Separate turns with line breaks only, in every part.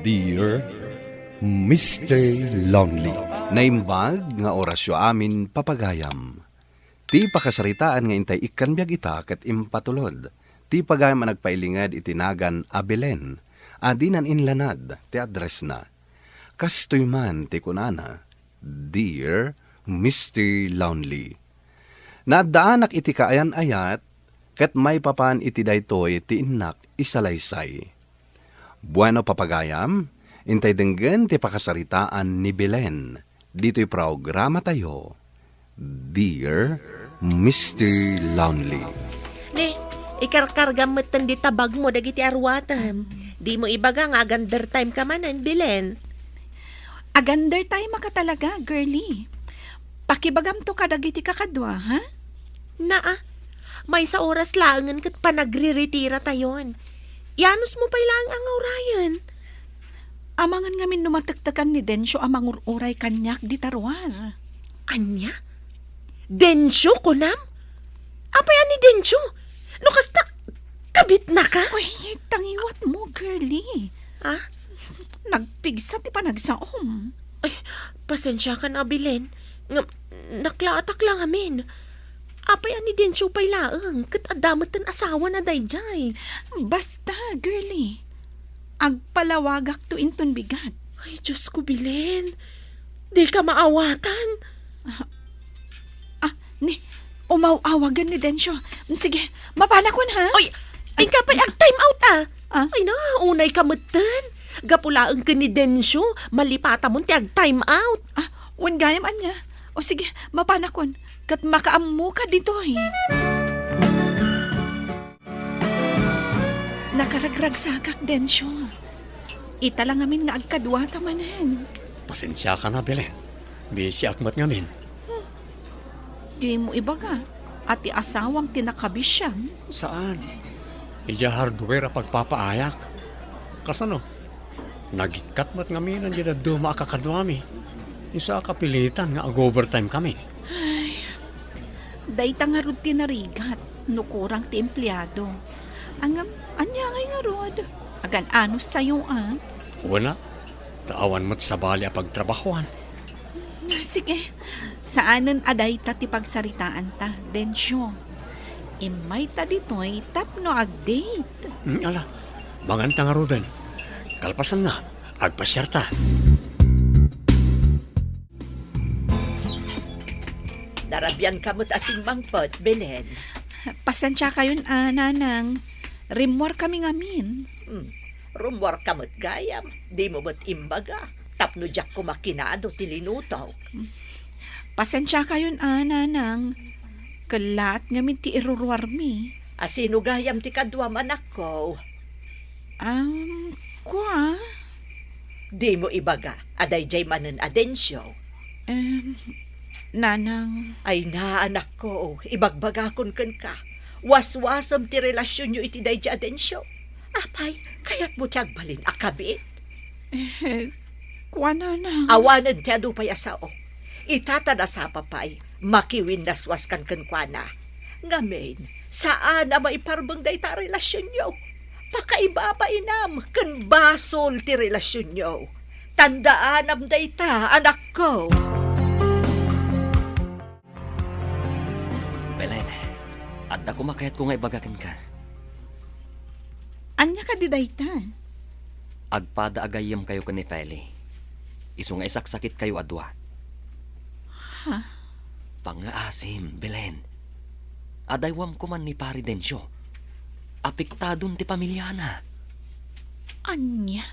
Dear Mr. Lonely.
Naimbag nga orasyo amin papagayam. Ti pakasaritaan nga intay ikanbyag ita ket impatulod. Ti pagayam ang nagpailingad itinagan a Belen. Adinan inlanad ti address na. Kastoy man ti kunana, Dear Mr. Lonely. Nadaanak iti kaayan ayat, ket may papan iti daytoy ti innak isalaysay. Bueno papagayam, intay denggen ti pakasaritaan ni Belen. Dito'y programa tayo, Dear Mr. Lonely.
Ne, ikarkargamatan di tabag mo dagiti arwatam. Di mo ibaga nga agander time ka manan, Belen.
Agander tayo makatalaga, girlie. Pakibagam to kadagiti kakadwa, ha?
Naa, may sa oras langan kat panagre-retira tayon. Yanos mo pa'y lang ang aurayan.
Amangan ngamin numatagtakan ni Densyo amang uray kanyak di tarwar.
Anya? Densyo, kunam? Apa yan ni Densyo? Lukas na, kabit na ka?
Uy, tangiwat mo, girlie.
Ah?
Nagpigsa ti panagsaom.
Ay, pasensya ka na, Belen. Naklaatak lang amin. Apa yan ni Densyo pa'y laang, kat adamat ang asawa na dayjay.
Basta, girlie. Agpalawagak to inton bigat.
Ay, Diyos ko, Belen. Di ka maawatan.
Ni, umaw-awagan ni Densyo. Sige, mapanakon ha?
Oy, ay ka pa'y ag-time out
Ah?
Ay na, unay kamutan. Gapulaan ka ni Densyo, malipata mo ti ag-time out.
Wan gayam anya. O sige, mapanakon. Kat makaammo ka dito Nakaragrag sakak, Densyo. Ita lang amin nga agkadwa tamanan.
Pasensya ka na, Belen. Busy akmat ngamin.
Di mo ibaga. Ati asawang tinakabis siya.
Saan? Ija hardware a pagpapaayak. Kasano? Nagikat mat ngamin ang dyan duma kakadwami. Isa kapilitan nga ag-overtime kami.
Dayta nga rod tinarigat. Nukurang ti empleyado. Anya ngay nga rod. Agan anos tayo
Wala. Taawan mo't sa bali a pagtrabahuan.
Sige. Saanan aday ta ti pagsaritaan ta, Densyo. Imay ta dito'y tapno ag-date.
Ala, manganta nga roden. Kalpasan na, agpasyarta.
Darabyan ka mo't asing mangpot, Belen.
Pasensya kayon, nanang. Rimwar kami ngamin.
Rumwar ka mo't gayam. Di mo mo't imbaga. Tapno jak ko makinado tilinutaw.
Pasensya kayon, nanang. Kalat ngamin ti irurwar mi.
Asino gayam ti kadwa manak ko.
Kwa?
Di mo ibaga. Aday jay manen adensyo.
Nanang.
Ay na, anak ko. Ibagbagakon kan ka. Waswasam ti relasyon nyo iti day jay adensyo. Apay, kaya't mo tiyag balin akabit.
Kwa, nanang.
Awanan ti adupay asao. Itatada sa papay. Makiwin naswas kan kwa. Ngamin, saan na maiparbang day ta relasyon nyo? Pakaibaba inam, kan basol ti relasyon nyo. Tandaan am day ta, anak ko.
Belen, at ako makayat ko nga ibagakan ka.
Anya ka di dayta?
Agpada agayam kayo ka ni Feli. Iso nga isaksakit kayo adwa.
Ha?
Pangaasim, Belen. Adaywam ko man ni Pari Densyo. Apiktadon ti pamilyana.
Anya?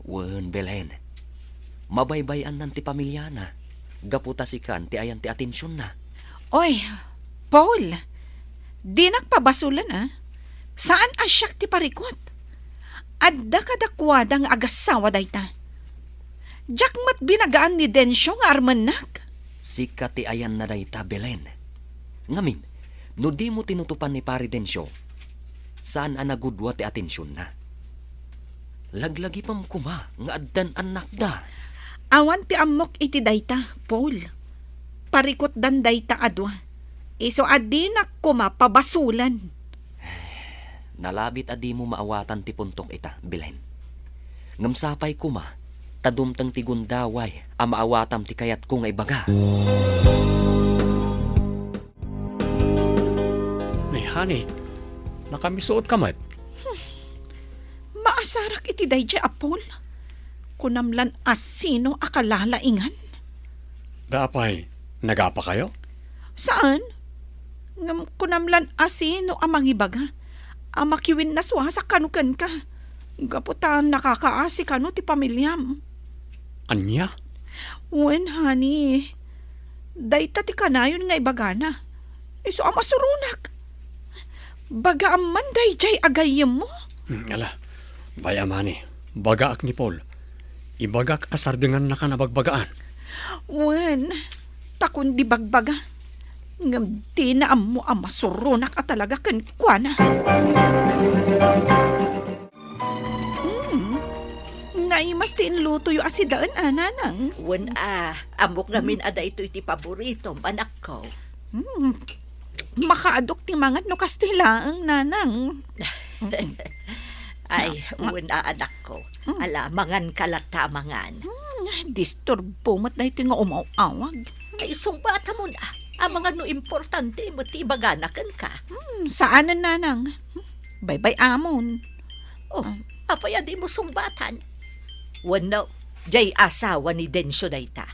Wen, Belen. Mabaybayan nan ti pamilyana. Gaputasikan ti ayan ti atensyon na.
Oy, Paul. Di nagpabasulan Saan asyak ti parikot? Adda kadakwadang agasawa dayta. Jakmat binagaan ni Densyo nga armanak.
Sika ti ayan na dayta, Belen. Ngamin, no di mo tinutupan ni Pari Densyo, saan anagudwa ti atensyon na? Laglagi pam kuma nga addan anak da.
Awan ti amok iti dayta, Paul. Parikot dan dayta adwa. Iso adinak kumapabasulan.
Nalabit adi mo maawatan ti puntok ita, Belen. Ngam sapay kuma, tadumtang ti gundaway, amaawatam ti kayat ko nga ibaga.
Nay, honey, nakamisuot ka mat.
Maasarak iti dayjay Apol. Kunamlan asino akalalaingan.
Dapay, nagapa kayo?
Saan? Ngam kunamlan asino amang ibaga. Amakiwin na sa kanukan ka. Gaputan nakakaasi ka no ti pamilyam.
Anya?
Wen, honey. Dayta ti kanayon nga ibagana. Iso amasurunak. Baga aman dayjay agayem mo.
Ala, bayamani, bagaak ni Paul. Ibagak asardengan na ka nabagbagaan.
Wen, takon di bagbaga. Ngam di na mo amasurunak at talaga kankwana. Naimas ti inluto yu asidaan, ananang.
Wen amok ngamin ada ito iti paborito, anak ko.
Makaadok ti mangat no kastilaang, nanang.
Ay, wen anak ko. Ala, mangan kalatamangan.
Disturbo mat na iti nga umaw-awag.
Ay, isong bata mo na. Ang mga no importante mo ti ibaganakan ka.
Saanan, nanang? Bye-bye, amon.
Oh, apaya di mo sumbatan. Wano, jay asawa ni Densyo na ita.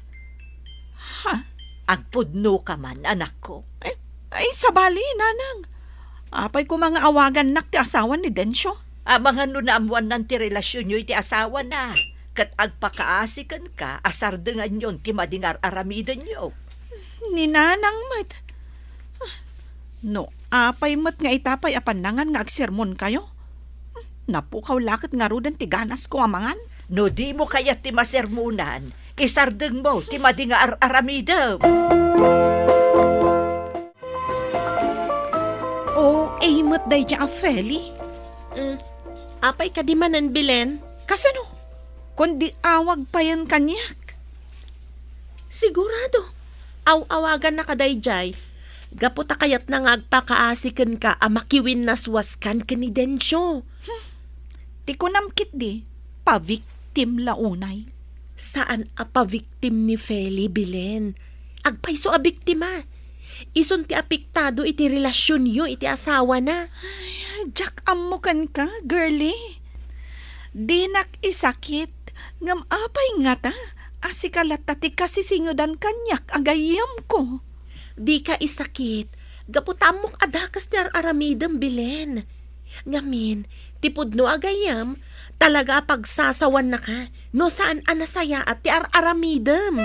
Ha?
Agpudno ka man, anak ko.
Ay, sabali, nanang. Apay ko mga awagan nak ti asawa ni Densyo.
Ang mga nunaamuan ng ti relasyon nyo iti asawa na. Kat agpakaasikan ka, asardengan yon ti madingar aramidan nyo.
Ni nanang mat. No, apay mat nga itapay apanangan nga agsermon kayo. Napukaw lakit nga rudan ti ganas ko amangan.
No di mo kaya ti masermunan, isardeng mo ti madingar aramidam.
Oh, mat day dya a Feli.
Apay ka di manan, Belen?
Kasano? Kundi awag pa yan kanyak.
Sigurado. Aw-awagan na kadayjay. Gaputa kayat na ngagpakaasikan ka amakiwin naswaskan ka ni Densyo.
Ti kunamkit di, pa-victim launay.
Saan apa-victim ni Feli, Belen? Agpayso a biktima. Ison ti apektado iti relasyon yo, iti asawa na.
Jack, amukan ka, girlie. Dinak isakit, ngam apay nga ta, asikalat ti kasisingodan kanyak agayam ko.
Di ka isakit. Gaputamok adakas ti aramidam, Belen. Ngamin, tipod no agayam, talaga pagsasawan na ka, no saan anasaya at ti aramidam.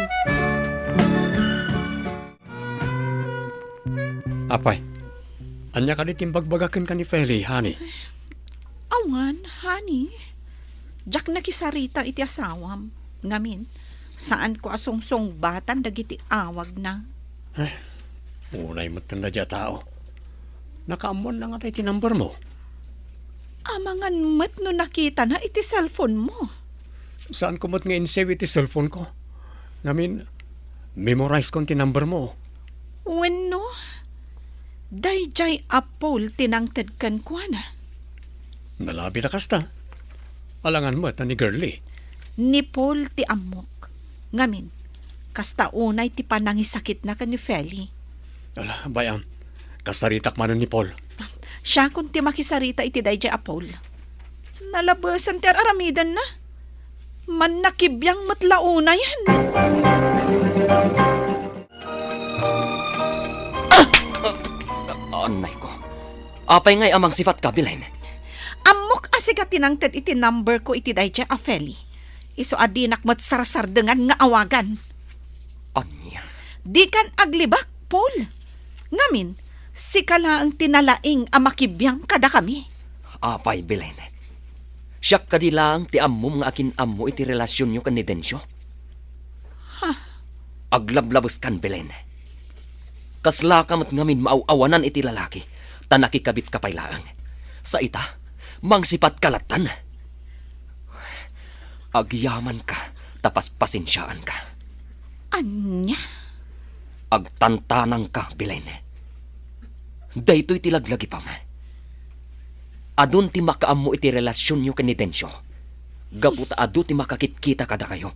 Apay, anya ka ditin bagbagakan ka ni Feli, honey.
Awan, honey. Jack nakisarita iti asawam. Ngamin, saan ko asungsong batan dagiti awag na.
Unay matanda dya tao. Nakaamon na nga tayo tinumber mo.
Amangan mat no nakita na iti cellphone mo.
Saan ko mat nga in-save iti cellphone ko? Namin, memorize ko ang tinumber mo.
When no, dayjay Apol tinangted kan kwa na.
Nalabi na kasta. Alangan mo ni girlie.
Ni Paul ti amok. Ngamin, kasta unay ti panangisakit na kan ni Feli.
Ala, bayam. Kasaritak man ni Paul.
Siya kung ti makisarita iti dayjay Apol. Nalabasan ti aramidan na. Man nakibyang matlauna yan.
Anay ko. Apay ngay amang sifat ka, Belen.
Amok asiga tinangted iti number ko iti dayjay a Feli. Iso adinak mat sarsardengan nga awagan.
Anya.
Di kan aglibak, Paul. Ngamin, si kala ang tinalaing amakibiyang kada kami.
Apay, Belen. Siyak ka di lang ti ammom nga akin ammo iti relasyon nyo kan ni Densyo. Aglablabos kan, Belen. Kasla kamat ngamin maawanan iti lalaki, tanakikabit kapaylaang. Sa ita, mangsipat kalatan. Agyaman ka, tapas pasensyaan ka.
Anya?
Agtantanang ka, Belen. Daytoy tilaglagi pa ma. Adun ti makaammo iti relasyon nyo kan ni Densyo. Gaputa adu ti makakit-kita kada kayo.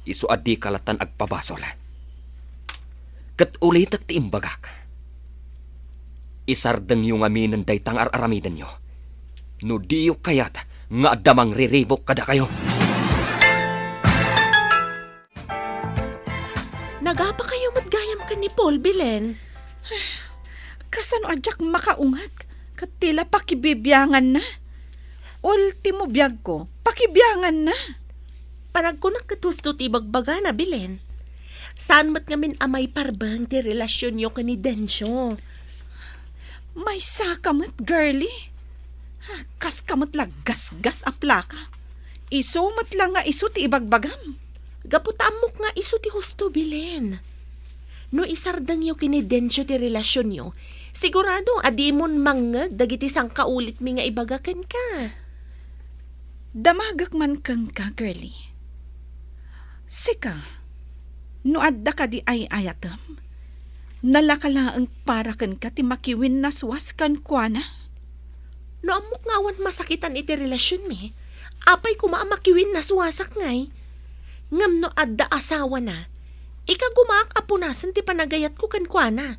Isu adi kalatan agpabasol. Kat ulitak ti imbagak. Isardeng yung aminan daytang aramidan nyo. No diyo kayat nga damang riribok kada kayo.
Nagapa kayo matgayam ka ni Paul, Belen?
Kasano adyak makaungat? Katila pakibibyangan na. Ultimo biyag ko, pakibyangan na.
Panagkunak katusto ti bagbaga na, Belen. Saan mat ngamin amay parbang ti relasyon nyo ka ni Densyo?
May sakamat, girlie. Kas kamot gas a plaka. Isumat lang nga isu ti ibagbagam.
Gaputamok nga iso ti husto, Belen. No isardang nyo kini Densyo ti relasyon nyo, sigurado adimon mangag dagiti sang kaulit mi nga ibagakan ka.
Damagak man kang ka, girlie. Sika, no adda ka di ay ayatam. Nalakalaang para kan ka ti makiwin naswas kan kuana.
No amok nga awan masakitan iti relasyon mi, apay kumamakiwin naswasak ngay. Ngam no adda asawa na, ika gumaak apunasan ti panagayat ko kan kuana.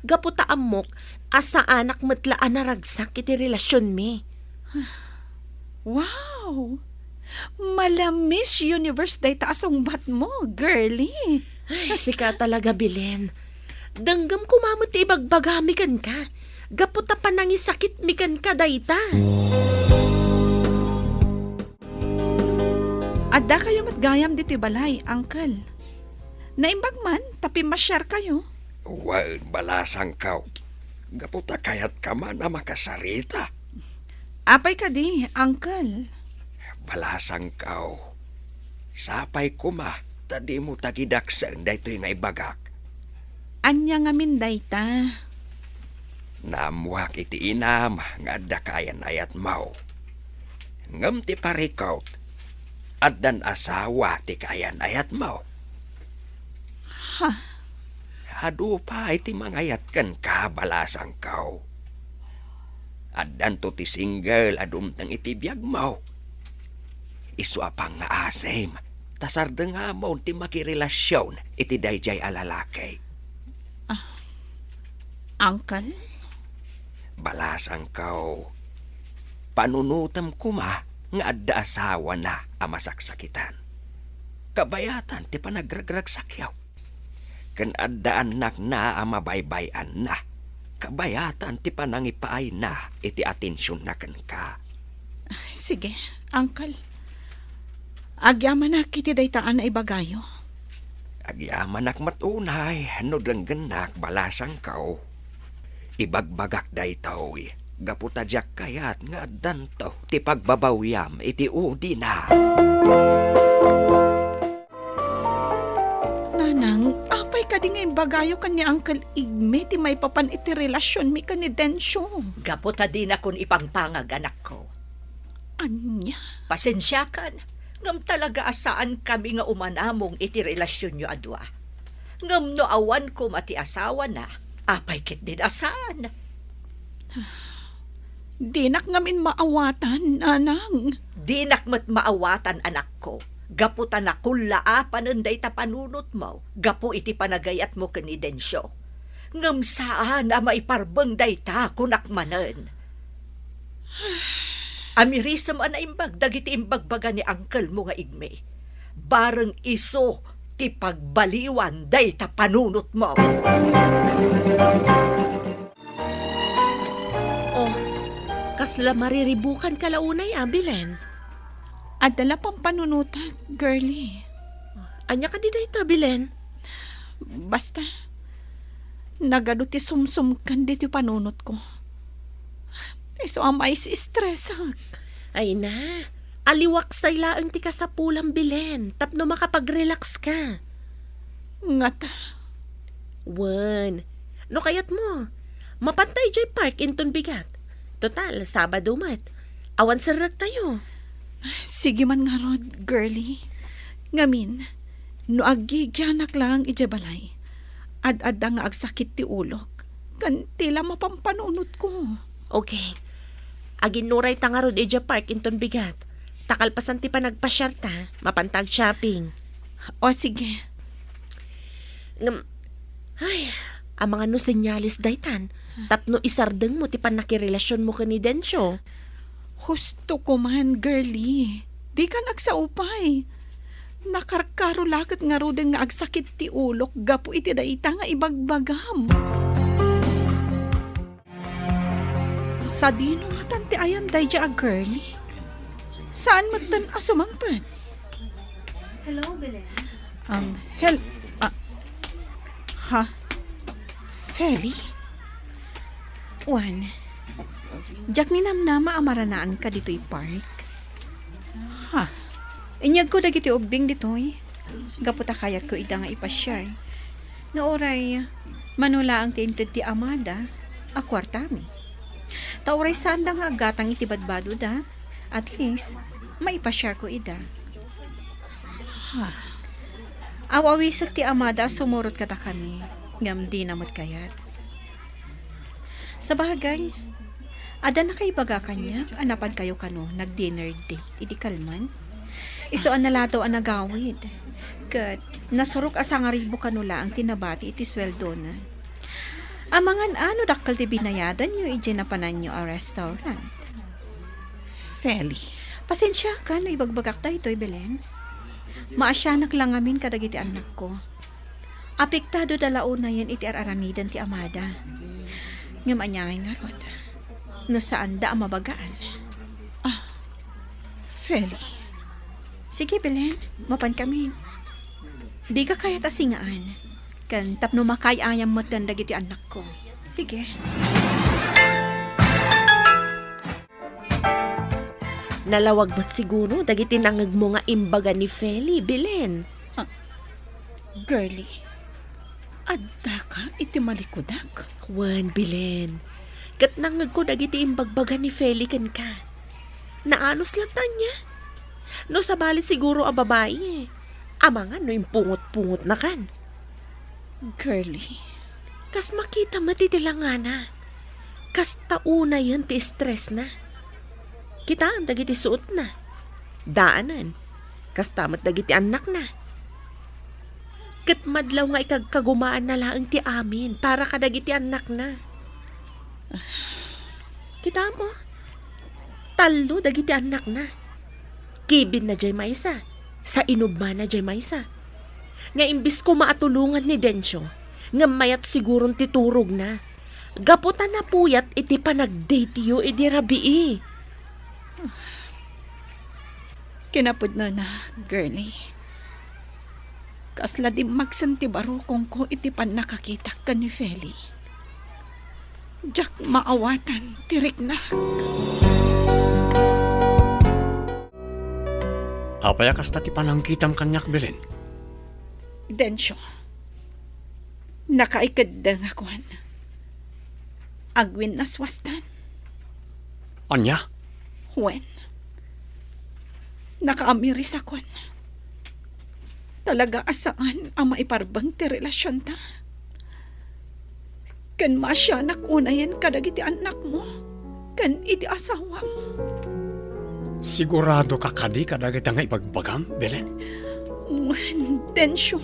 Gaputa amok, asa anak matlaan na ragsak iti relasyon mi.
Wow! Malamis universe day taasong bat mo, girlie.
Ay, sika talaga, Belen. Danggam kumamot ti ibagbagamikan ka. Gaputa panangisakit mikan ka dayta.
Adda kayo matgayam diti balay, uncle. Naimbag man, tapi masyar kayo.
Well, balasang kaw. Gaputa kayat ka man na makasarita.
Apay ka di, uncle.
Balasang kaw. Sapay kuma, tadi mo tagidaksan daytoy nga ibagak.
Anya nga minday ta.
Namuhak iti inam nga adda kayan ayat mau. Ngam ti parikaw, addan asawa ti kayan ayat mau.
Ha?
Hadu pa iti mangayat kan kabalasang kaw. Addan to ti single adumtang iti biyag mau. Isu apang nga asem, tasarda nga mo ti makirelasyon iti dayjay alalakay.
Uncle?
Balasang kaw. Panunutam kuma nga adda asawa na amasaksakitan. Kabayatan ti panagragrag sakyaw. Kan adda anak na amabaybayan na. Kabayatan ti panangipaay na iti atensyon na kan ka.
Sige, uncle. Agyaman na kiti daytaan na ibagayo.
Agyaman ak matunay, no langganak balasang kaw. Ibagbagak daytaw, gaputadyak kayat nga danto ti pagbabawyam iti udi na.
Nanang, apay ka di nga ibagayo kan ni Uncle Igme ti may papan iti relasyon mi kan ni Densyo.
Gaputa din akong ipangpangag anak ko.
Anya?
Pasensya kan, ngam talaga asaan kami nga umanamong iti relasyon nyo adwa. Ngam no awan ko mati asawa na, apay kit din asaan.
Dinak ngamin maawatan, nanang.
Dinak mat maawatan anak ko. Gaputa na kulaapan ang day tapanunot mo. Gapu iti panagayat mo kani Densyo. Ngam saan na maiparbang day ta kunakmanan. Amirisam ana imbag, dagiti imbagbaga ni uncle mo nga Igme. Bareng iso ti pagbaliwan day tapanunot mo.
Oh, kasla mariribukan kalaunay, Belen.
Adala pang panunutan, girlie.
Anya ka di dayta, Belen?
Basta, nagado ti sumsum kan dito panunot ko. Iso amay si stressak.
Ay na, aliwak sa ilaang ti kasapulang, Belen. Tapno makapag-relax ka.
Ngata.
Wan, no kayat mo. Mapantay jay park inton bigat. Total, Sabado mat. Awan sarak tayo.
Sige man nga rod, girlie. Ngamin, no agigyanak lang ijabalay. Ad-adda nga agsakit ti ulok. Kantila mapampanunot ko.
Okay. Aginuray tangarod eja park inton bigat. Takalpasan ti pa nagpasyar ta, mapantag shopping.
O sige,
Ay, ang mga no senyalis daytan. Tapno isardeng mo ti pan nakirelasyon mo kani Densyo.
husto ko man, girlie. Di ka nagsaupay. Nakarkaro lakat nga rodeng nga agsakit ti ulok, gapo iti daita nga ibagbagam. Sa dino nga tanti ayan dayja a girlie. Saan matan asumangpan?
Hello, Belen.
Hel... ha? Feli?
Juan, jak ni namnama amaranaan ka dito'y park.
Ha?
Inyag ko dagiti ugbing dito'y. Gaputa kayat ko ida nga ipasyar. Nga oray, manula ang tinted ti Amada, a kwartami. Tauray saan da nga agatang itibadbado da. At least, maipasyar ko ida. Awawisag ti Amada, sumurot kata kami. Ngam di namot kayat. Sa bagay, ada na kay baga kanya, anapan kayo kano, nag-dinner date, idi kalman. Iso an nalato ang nagawid. Kat, nasurok asang aribo kanula ang tinabati iti sweldo na. Amangan ano dakal ti binayadan nyo, iji na panan nyo a restaurant.
Feli?
Pasensya ka, no ibagbagak tayo ito'y Belen. Maasyanak lang amin kadagiti anak ko. Apektado dalaon na yan iti araramidan ti Amada. Ngam anyangay nga rod. No saan da ang mabagaan.
Feli?
Sige Belen, mapan kami. Di ka kaya tasingaan. Kan tapno makayayam mo tan dagiti anak ko. Sige.
Nalawag mo't siguro, dagiti nangag mo nga imbaga ni Feli, Belen.
Girlie? Adda ka iti malikudak?
Juan, Belen. Kat nangag ko dagiti imbagbaga ni Feli kan ka. Naanos latan niya. No sabali siguro a babae. Amangan no impungot-pungot na kan.
Girlie?
Kas makita matitilangan na. Kas tauna yan ti stress na. Kita ang dagiti suot na. Daanan. Kas tamat dagiti anak na. Kat madlaw nga ikagkagumaan na lang ti amin para kadagiti anak na. Kita mo. Talo dagiti anak na. Kibin na jay maysa. Sa inubma na jay maysa. Nga imbis ko maatulungan ni Densyo, nga mayat sigurong titurog na. Gaputan na puyat iti pa nag-date yu iti rabii.
Kinapod na, girlie. Kasla di magsanti barukong ko iti pan nakakita ka ni Feli. Jak maawatan, tirik na.
Apaya kas tati panangkitam kanyak Belen.
Densyo, nakaikad da nga kuhan. Agwin na swastan.
Anya?
When? Nakaamiris akon. Talaga asaan ang maiparbang ti relasyon ta. Kan masyanak unayan kadagiti anak mo. Kan iti asawa mo.
Sigurado ka kadi kadagit nga ipagbagam, Belen?
When, Densyo.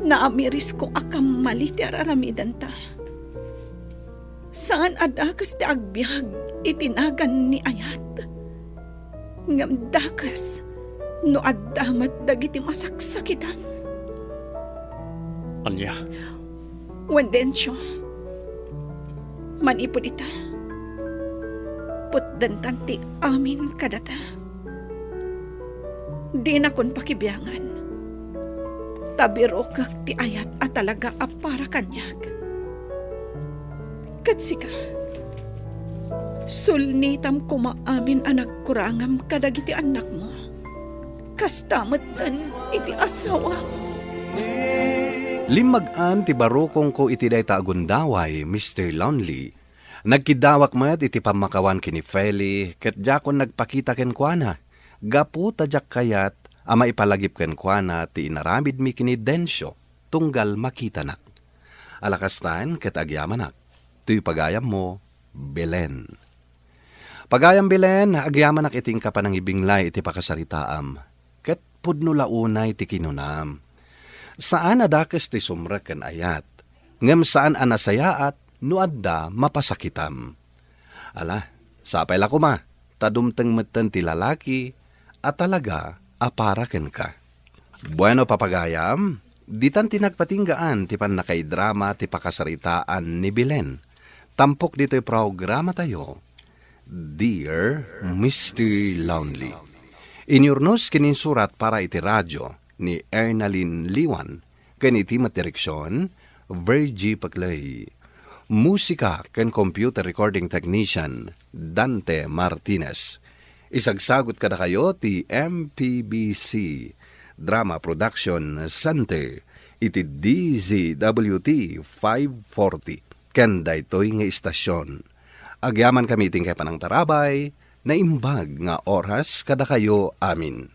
Naamiris ko akam mali ti araramidan ta. Saan adakas ti agbyag itinagan ni Ayat. Ngam dakas no addamat dagiti masaksakitan.
Anya?
Wendensyo, manipod ita. Putdantan ti amin kadata. Di na kon pakibiyangan. Tabiro kak ti Ayat at talaga apara kanyak. Katsika, sulnitam kumaamin anak kurangam kadagiti anak mo. Kastamatan iti asawa mo.
Limag-an ti barukong ko iti dayta agundaway, Mr. Lonely. Nagkidawak mat iti pamakawan kini Feli, ket jakon nagpakita ken kuana. Gapu tadyak kayat, ama ipalagip ken kuana ti inaramid mi kini Densyo, tunggal makitanak. Alakastan ket agyamanak, tuy pagayam mo, Belen. Pagayam Belen, agyaman nak iting ka pa ng ibinglay iti pakasaritaam. Ket pudno launay ti kinunam. Saan adakes ti sumrek ken ayat, ngem saan anasayaat no adda mapasakitam. Ala, sapay la kuma, tadumteng metten ti lalaki, at talaga aparaken ka. Bueno papagayam, ditan tinagpatinggaan ti panakay drama ti pakasaritaan ni Belen. Tampok dito'y programa tayo, Dear Mr. Lonely. Inyurnos kininsurat para iti radyo ni Ernalyn Liwan, kaniti materiksyon, Virgie Paclay. Musika ken computer recording technician, Dante Martinez. Isagsagot kada kayo ti MPBC Drama Production Center, iti DZWT 540. Ken daytoy nga istasyon. Agyaman kami iting kay panang tarabay, na imbag nga oras kada kayo amin.